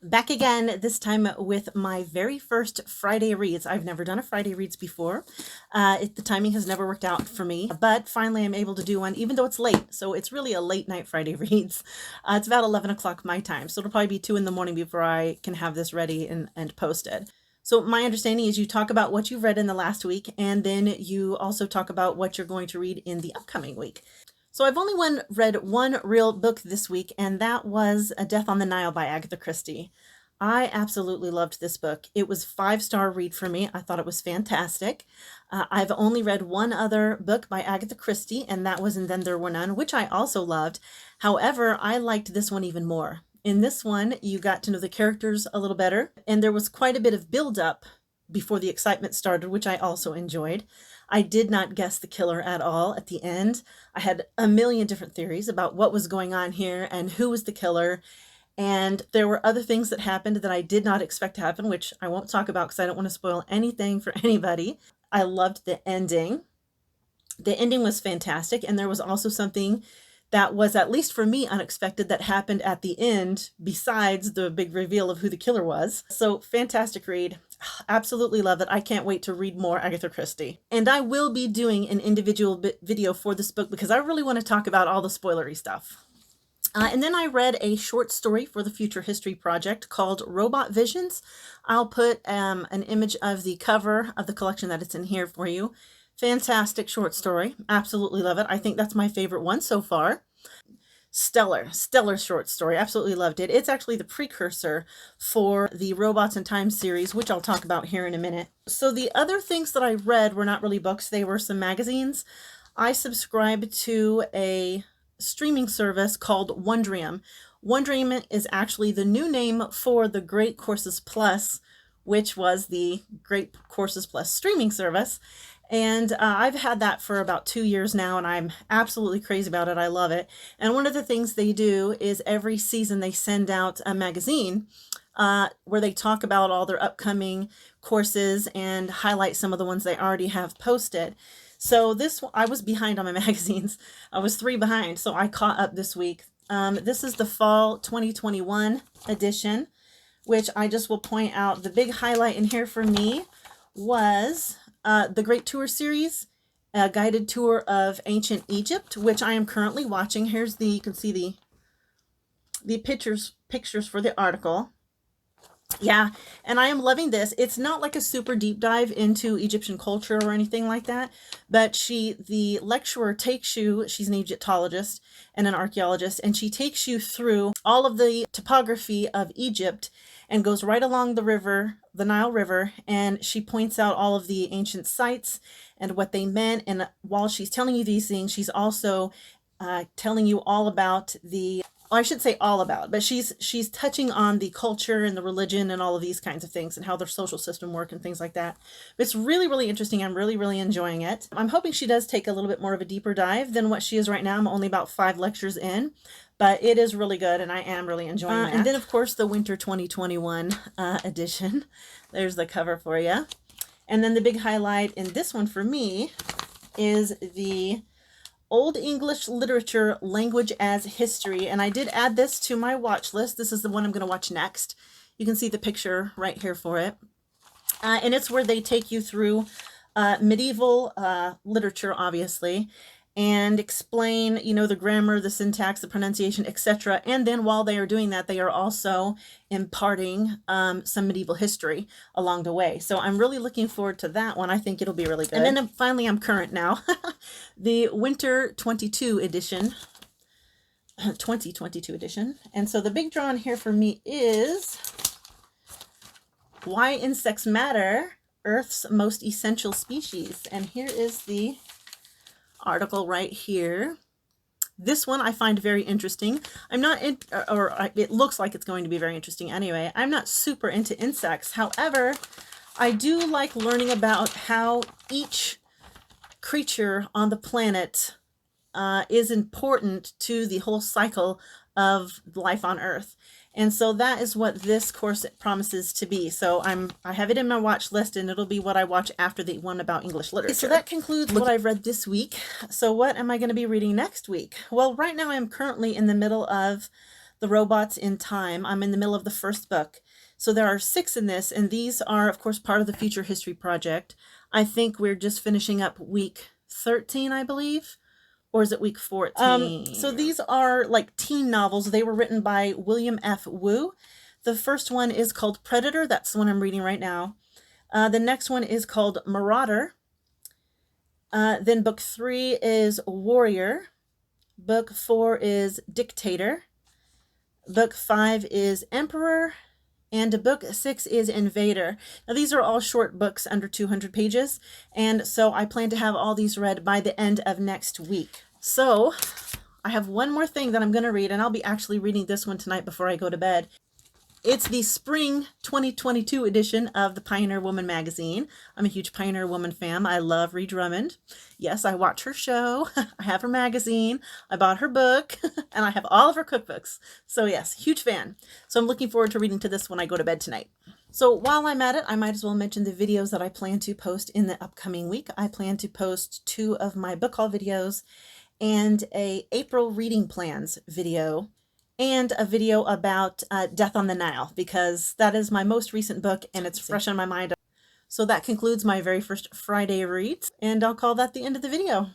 Back again, this time with my very first Friday reads. I've never done a Friday reads before. The timing has never worked out for me, but finally I'm able to do one, even though it's late. So it's really a late night Friday reads. It's about 11 o'clock my time, so it'll probably be 2 in the morning before I can have this ready and posted. So my understanding is you talk about what you've read in the last week, and then you also talk about what you're going to read in the upcoming week. So I've only read one real book this week, and that was A Death on the Nile by Agatha Christie. I absolutely loved this book. It was a 5-star read for me. I thought it was fantastic. I've only read one other book by Agatha Christie, and that was And Then There Were None, which I also loved. However, I liked this one even more. In this one, you got to know the characters a little better, and there was quite a bit of build-up before the excitement started, which I also enjoyed. I did not guess the killer at all at the end. I had a million different theories about what was going on here and who was the killer. And there were other things that happened that I did not expect to happen, which I won't talk about because I don't want to spoil anything for anybody. I loved the ending. The ending was fantastic. And there was also something that was, at least for me, unexpected that happened at the end, besides the big reveal of who the killer was. So fantastic read. Absolutely love it. I can't wait to read more Agatha Christie. And I will be doing an individual video for this book because I really want to talk about all the spoilery stuff. And then I read a short story for the Future History Project called Robot Visions. I'll put an image of the cover of the collection that it's in here for you. Fantastic short story. Absolutely love it. I think that's my favorite one so far. Stellar short story. Absolutely loved it. It's actually the precursor for the Robots in Time series, which I'll talk about here in a minute. So the other things that I read were not really books. They were some magazines. I subscribed to a streaming service called Wondrium. Wondrium is actually the new name for the Great Courses Plus, which was the Great Courses Plus streaming service. And I've had that for about 2 years now, and I'm absolutely crazy about it. I love it. And one of the things they do is every season they send out a magazine where they talk about all their upcoming courses and highlight some of the ones they already have posted. So I was behind on my magazines. I was 3 behind, so I caught up this week. This is the fall 2021 edition, which I just will point out. The big highlight in here for me was the Great Tour series, a guided tour of ancient Egypt, which I am currently watching. You can see the pictures for the article. Yeah, and I am loving this. It's not like a super deep dive into Egyptian culture or anything like that, but the lecturer takes you, she's an Egyptologist and an archaeologist, and she takes you through all of the topography of Egypt and goes right along the river, the Nile River, and she points out all of the ancient sites and what they meant. And while she's telling you these things, she's also telling you all about I should say all about, but she's touching on the culture and the religion and all of these kinds of things and how their social system work and things like that. It's really, really interesting. I'm really, really enjoying it. I'm hoping she does take a little bit more of a deeper dive than what she is right now. I'm only about 5 lectures in, but it is really good, and I am really enjoying that. And then, of course, the Winter 2021 edition. There's the cover for you. And then the big highlight in this one for me is the Old English Literature Language as History, and I did add this to my watch list. This is the one I'm going to watch next. You can see the picture right here for it. And it's where they take you through medieval literature, obviously, and explain, the grammar, the syntax, the pronunciation, etc. And then while they are doing that, they are also imparting some medieval history along the way. So I'm really looking forward to that one. I think it'll be really good. And then finally, I'm current now. The Winter 2022 edition. And so the big draw in here for me is Why Insects Matter, Earth's Most Essential Species. And here is the article right here. This one I find very interesting. It looks like it's going to be very interesting anyway. I'm not super into insects. However, I do like learning about how each creature on the planet is important to the whole cycle of life on Earth. And so that is what this course promises to be. So I have it in my watch list, and it'll be what I watch after the one about English literature. So that concludes what I've read this week. So what am I going to be reading next week? Well, right now I'm currently in the middle of The Robots in Time. I'm in the middle of the first book. So there are 6 in this, and these are, of course, part of the Future History Project. I think we're just finishing up week 13, I believe. Or is it week 14? So these are like teen novels. They were written by William F. Wu. The first one is called Predator. That's the one I'm reading right now. The next one is called Marauder. Then book 3 is Warrior. Book 4 is Dictator. Book 5 is Emperor. And book 6 is Invader. Now these are all short books under 200 pages, and so I plan to have all these read by the end of next week. So I have one more thing that I'm going to read, and I'll be actually reading this one tonight before I go to bed. It's the spring 2022 edition of the Pioneer Woman magazine. I'm a huge Pioneer Woman fan. I love Ree Drummond. Yes, I watch her show. I have her magazine. I bought her book, and I have all of her cookbooks. So yes, huge fan. So I'm looking forward to reading to this when I go to bed tonight. So while I'm at it, I might as well mention the videos that I plan to post in the upcoming week. I plan to post 2 of my book haul videos and a April reading plans video, and a video about Death on the Nile, because that is my most recent book and it's fresh on my mind. So that concludes my very first Friday reads, and I'll call that the end of the video.